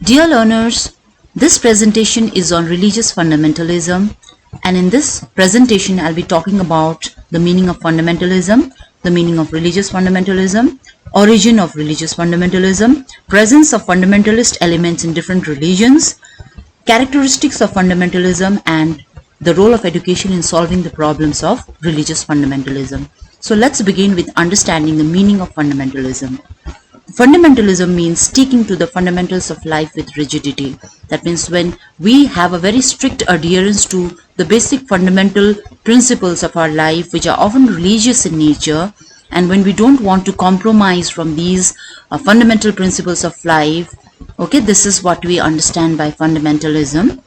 Dear learners, this presentation is on religious fundamentalism, and in this presentation I'll be talking about the meaning of fundamentalism, the meaning of religious fundamentalism, origin of religious fundamentalism, presence of fundamentalist elements in different religions, characteristics of fundamentalism, and the role of education in solving the problems of religious fundamentalism. So let's begin with understanding the meaning of fundamentalism. Fundamentalism means sticking to the fundamentals of life with rigidity. That means when we have a very strict adherence to the basic fundamental principles of our life, which are often religious in nature, and when we don't want to compromise from these fundamental principles of life, okay, this is what we understand by fundamentalism.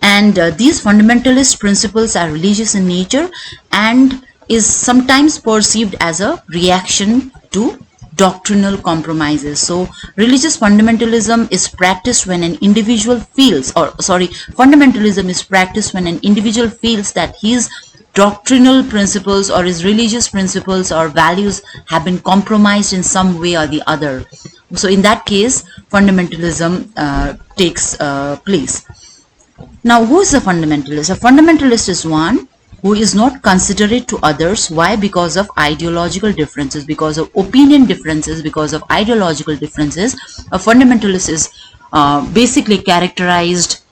And these fundamentalist principles are religious in nature and is sometimes perceived as a reaction to doctrinal compromises. So religious fundamentalism is practiced when an individual feels, fundamentalism is practiced when an individual feels that his doctrinal principles or his religious principles or values have been compromised in some way or the other. So in that case, fundamentalism takes place. Now, who is a fundamentalist? A fundamentalist is one who is not considerate to others. Why? Because of ideological differences, because of opinion differences, because of ideological differences. A fundamentalist is basically characterized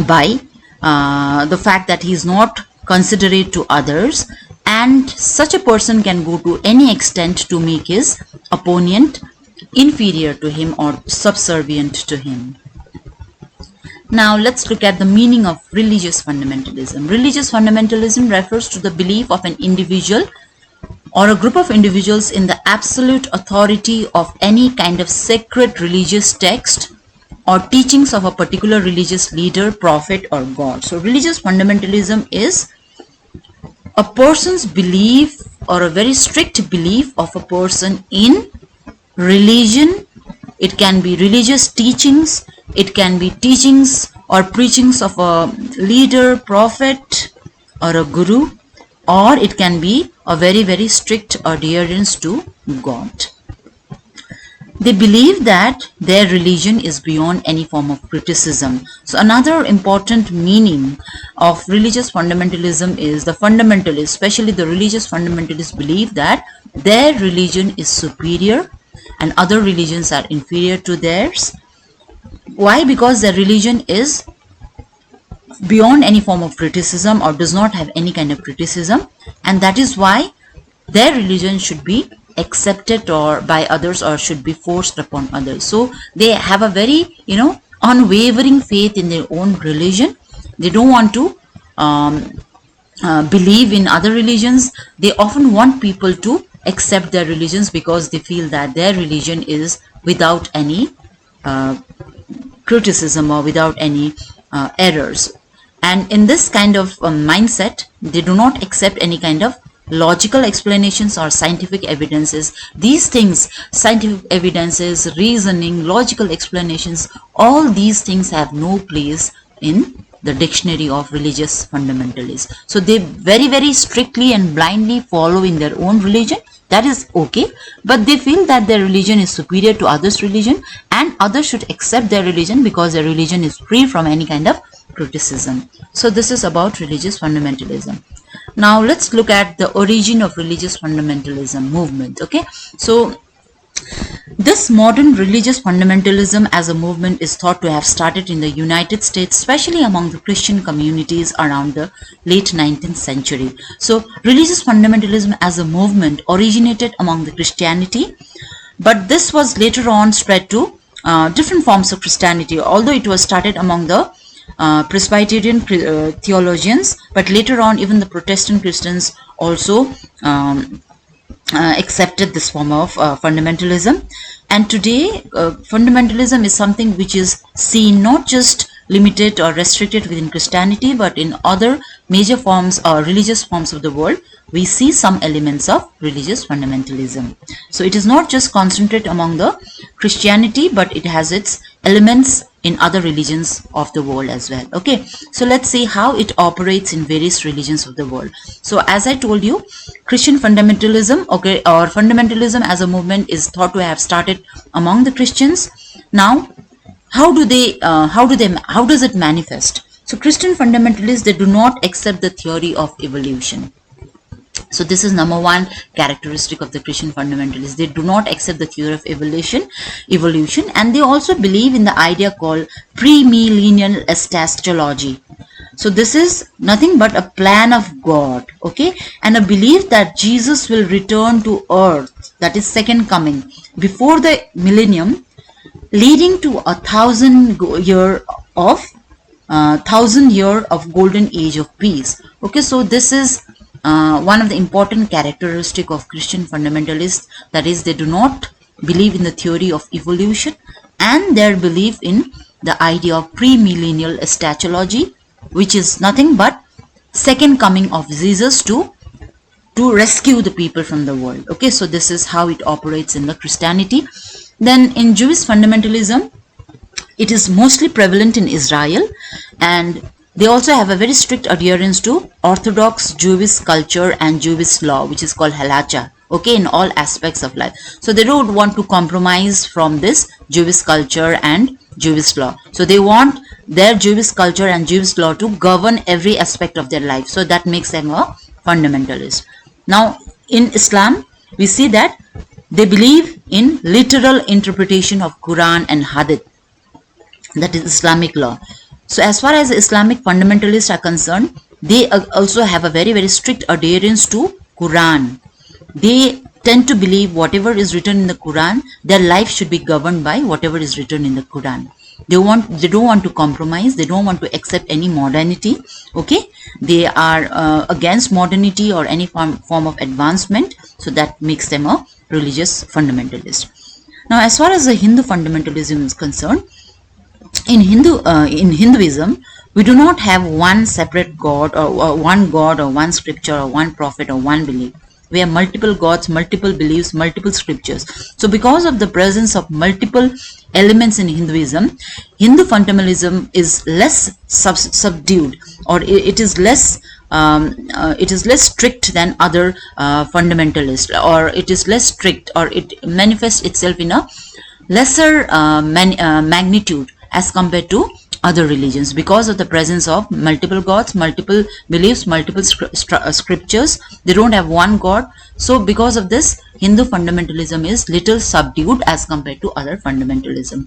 by the fact that he is not considerate to others, and such a person can go to any extent to make his opponent inferior to him or subservient to him. Now let's look at the meaning of religious fundamentalism. Religious fundamentalism refers to the belief of an individual or a group of individuals in the absolute authority of any kind of sacred religious text or teachings of a particular religious leader, prophet, or God. So religious fundamentalism is a person's belief or a very strict belief of a person in religion. It can be religious teachings, it can be teachings or preachings of a leader, prophet, or a guru, or it can be a very, very strict adherence to God. They believe that their religion is beyond any form of criticism. So another important meaning of religious fundamentalism is the fundamentalists, especially the religious fundamentalists, believe that their religion is superior and other religions are inferior to theirs. Why? Because their religion is beyond any form of criticism or does not have any kind of criticism, and that is why their religion should be accepted or by others or should be forced upon others. So they have a very unwavering faith in their own religion. They don't want to believe in other religions. They often want people to accept their religions because they feel that their religion is without any criticism or without any errors. And in this kind of mindset, they do not accept any kind of logical explanations or scientific evidences. These things, scientific evidences, reasoning, logical explanations, all these things have no place in the dictionary of religious fundamentalists. So they very, very strictly and blindly follow in their own religion. That is okay, but they feel that their religion is superior to others' religion and others should accept their religion because their religion is free from any kind of criticism. So this is about religious fundamentalism. Now let's look at the origin of religious fundamentalism movement. Okay, so this modern religious fundamentalism as a movement is thought to have started in the United States, especially among the Christian communities around the late 19th century. So religious fundamentalism as a movement originated among the Christianity, but this was later on spread to different forms of Christianity, although it was started among the Presbyterian theologians, but later on even the Protestant Christians also accepted this form of fundamentalism. And today fundamentalism is something which is seen not just limited or restricted within Christianity, but in other major forms or religious forms of the world we see some elements of religious fundamentalism. So it is not just concentrated among the Christianity, but it has its elements in other religions of the world as well. Okay, so let's see how it operates in various religions of the world. So as I told you, Christian fundamentalism, okay, or fundamentalism as a movement is thought to have started among the Christians. Now how does it manifest? So Christian fundamentalists, they do not accept the theory of evolution. So this is number one characteristic of the Christian fundamentalists. They do not accept the theory of evolution, and they also believe in the idea called premillennial eschatology. So this is nothing but a plan of God, okay, and a belief that Jesus will return to earth, that is second coming, before the millennium, leading to a 1,000 year of golden age of peace. Okay, so this is one of the important characteristic of Christian fundamentalists, that is, they do not believe in the theory of evolution, and their belief in the idea of premillennial eschatology, which is nothing but second coming of Jesus to rescue the people from the world. Okay, so this is how it operates in the Christianity. Then in Jewish fundamentalism, it is mostly prevalent in Israel, and they also have a very strict adherence to Orthodox Jewish culture and Jewish law, which is called halacha, okay, in all aspects of life. So they don't want to compromise from this Jewish culture and Jewish law. So they want their Jewish culture and Jewish law to govern every aspect of their life. So that makes them a fundamentalist. Now in Islam, we see that they believe in literal interpretation of Quran and Hadith, that is Islamic law. So as far as Islamic fundamentalists are concerned, they also have a very, very strict adherence to Quran. They tend to believe whatever is written in the Quran, their life should be governed by whatever is written in the Quran. They don't want to compromise. They don't want to accept any modernity. Okay, they are against modernity or any form of advancement. So that makes them a religious fundamentalist. Now, as far as the Hindu fundamentalism is concerned, in Hinduism, we do not have one separate God or one scripture or one prophet or one belief. We have multiple gods, multiple beliefs, multiple scriptures. So because of the presence of multiple elements in Hinduism, Hindu fundamentalism is less subdued, or it is less strict than other fundamentalists, or it is less strict, or it manifests itself in a lesser magnitude as compared to other religions, because of the presence of multiple gods, multiple beliefs, multiple scriptures. They don't have one God. So because of this, Hindu fundamentalism is little subdued as compared to other fundamentalism.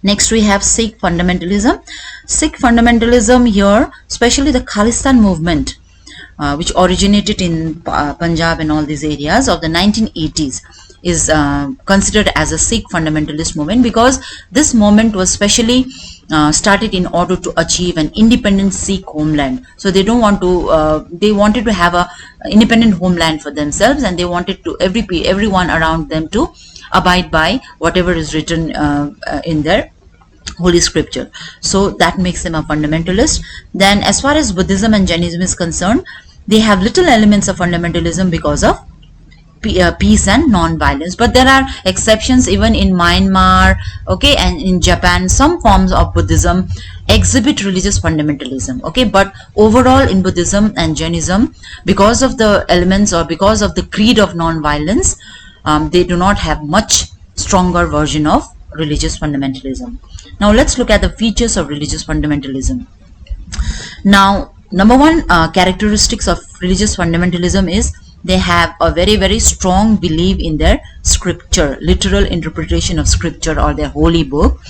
Next we have Sikh fundamentalism. Sikh fundamentalism here, especially the Khalistan movement, which originated in Punjab and all these areas of the 1980s, is considered as a Sikh fundamentalist movement, because this movement was specially started in order to achieve an independent Sikh homeland. So they don't want to they wanted to have a independent homeland for themselves, and they wanted to everyone around them to abide by whatever is written in their holy scripture. So that makes them a fundamentalist. Then as far as Buddhism and Jainism is concerned, they have little elements of fundamentalism because of peace and non-violence, but there are exceptions. Even in Myanmar, okay, and in Japan, some forms of Buddhism exhibit religious fundamentalism, okay, but overall in Buddhism and Jainism, because of the elements or because of the creed of non-violence, they do not have much stronger version of religious fundamentalism. Now let's look at the features of religious fundamentalism. Now, number one characteristics of religious fundamentalism is they have a very, very strong belief in their scripture, literal interpretation of scripture or their holy book.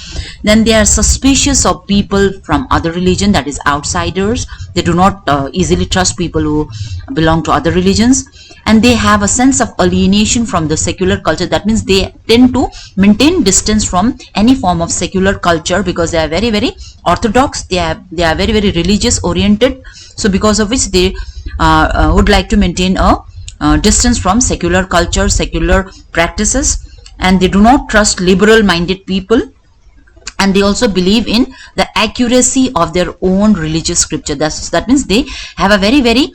Then they are suspicious of people from other religion, that is outsiders. They do not easily trust people who belong to other religions. And they have a sense of alienation from the secular culture. That means they tend to maintain distance from any form of secular culture, because they are very, very orthodox. They are very, very religious oriented. So because of which they would like to maintain a distance from secular culture, secular practices, and they do not trust liberal minded people. And they also believe in the accuracy of their own religious scripture. That means they have a very, very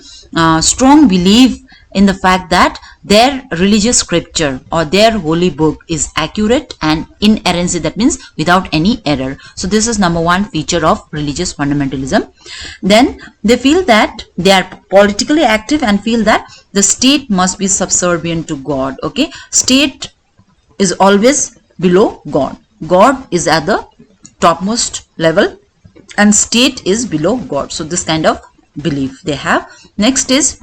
strong belief in the fact that their religious scripture or their holy book is accurate and inerrancy, that means without any error. So this is number one feature of religious fundamentalism. Then they feel that they are politically active and feel that the state must be subservient to God. Okay, state is always below God. God is at the topmost level and state is below God. So this kind of belief they have. Next is,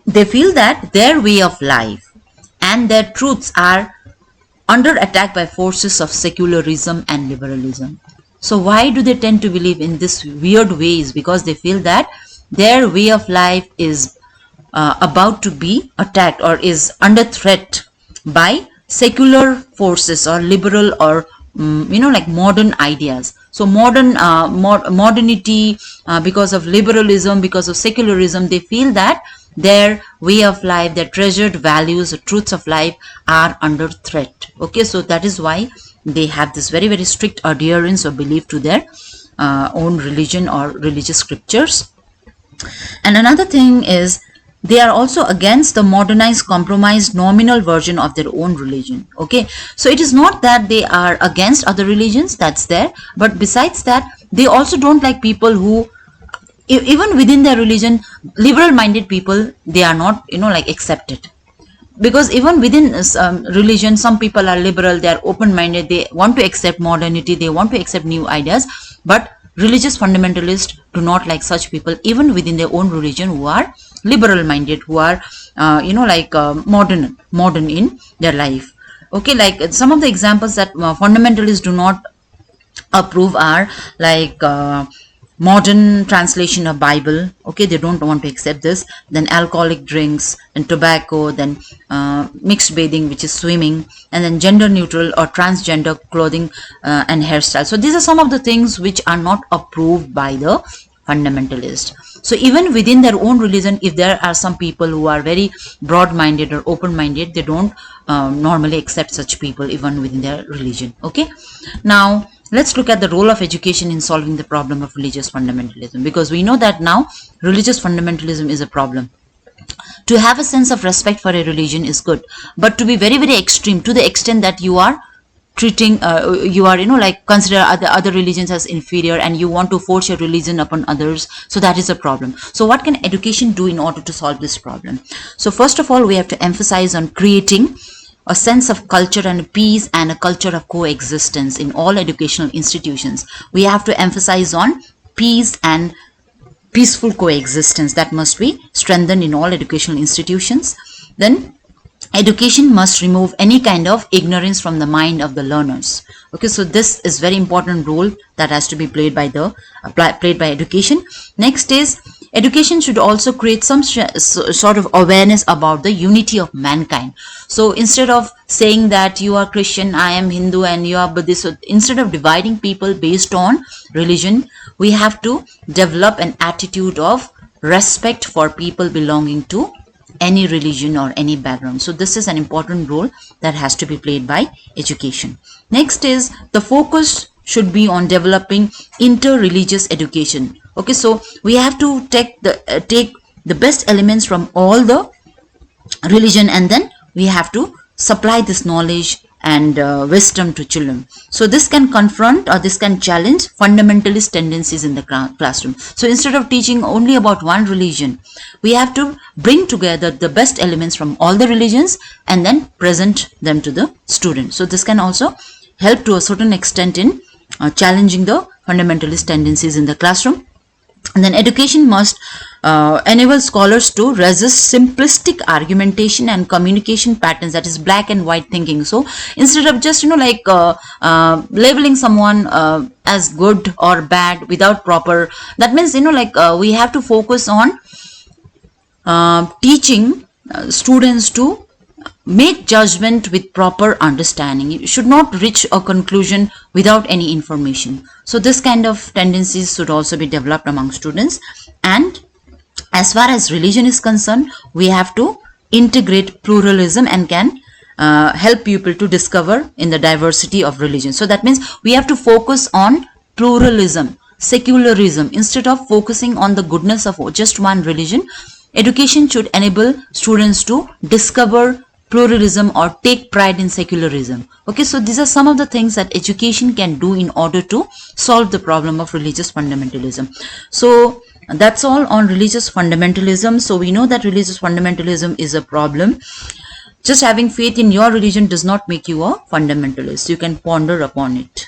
they feel that their way of life and their truths are under attack by forces of secularism and liberalism. So why do they tend to believe in this weird ways? Because they feel that their way of life is about to be attacked or is under threat by secular forces or liberal or like modern ideas. So modernity, because of liberalism, because of secularism, they feel that their way of life, their treasured values, the truths of life are under threat. Okay, so that is why they have this very, very strict adherence or belief to their own religion or religious scriptures. And another thing is, they are also against the modernized, compromised, nominal version of their own religion. Okay, so it is not that they are against other religions, that's there, but besides that, they also don't like people who, even within their religion, liberal minded people, they are not like accepted. Because even within religion, some people are liberal, they are open minded, they want to accept modernity, they want to accept new ideas, but religious fundamentalists do not like such people even within their own religion who are liberal minded, who are modern in their life. Okay, like some of the examples that fundamentalists do not approve are like modern translation of Bible. Okay, they don't want to accept this. Then alcoholic drinks and tobacco, then mixed bathing, which is swimming, and then gender neutral or transgender clothing and hairstyle. So these are some of the things which are not approved by the fundamentalist. So even within their own religion, if there are some people who are very broad-minded or open-minded, they don't normally accept such people even within their religion. Okay, now let's look at the role of education in solving the problem of religious fundamentalism, because we know that now religious fundamentalism is a problem. To have a sense of respect for a religion is good, but to be very, very extreme to the extent that you are treating consider other religions as inferior and you want to force your religion upon others, so that is a problem. So what can education do in order to solve this problem? So first of all, we have to emphasize on creating a sense of culture and peace and a culture of coexistence in all educational institutions. We have to emphasize on peace and peaceful coexistence that must be strengthened in all educational institutions. Then education must remove any kind of ignorance from the mind of the learners. Okay, so this is very important role that has to be played by education. Next is, education should also create some sort of awareness about the unity of mankind. So instead of saying that you are Christian, I am Hindu, and you are Buddhist, so instead of dividing people based on religion, we have to develop an attitude of respect for people belonging to any religion or any background. So this is an important role that has to be played by education. Next is, the focus should be on developing inter-religious education. Okay, so we have to take the best elements from all the religion, and then we have to supply this knowledge and wisdom to children. So this can confront or this can challenge fundamentalist tendencies in the classroom. So instead of teaching only about one religion, we have to bring together the best elements from all the religions and then present them to the student. So this can also help to a certain extent in challenging the fundamentalist tendencies in the classroom. And then education must enable scholars to resist simplistic argumentation and communication patterns, that is black and white thinking. So instead of just labeling someone as good or bad without proper, that means we have to focus on teaching students to make judgment with proper understanding. You should not reach a conclusion without any information. So this kind of tendencies should also be developed among students. And as far as religion is concerned, we have to integrate pluralism and can help people to discover in the diversity of religion. So that means we have to focus on pluralism, secularism, instead of focusing on the goodness of just one religion. Education should enable students to discover pluralism or take pride in secularism. Okay, so these are some of the things that education can do in order to solve the problem of religious fundamentalism. So that's all on religious fundamentalism. So we know that religious fundamentalism is a problem. Just having faith in your religion does not make you a fundamentalist. You can ponder upon it.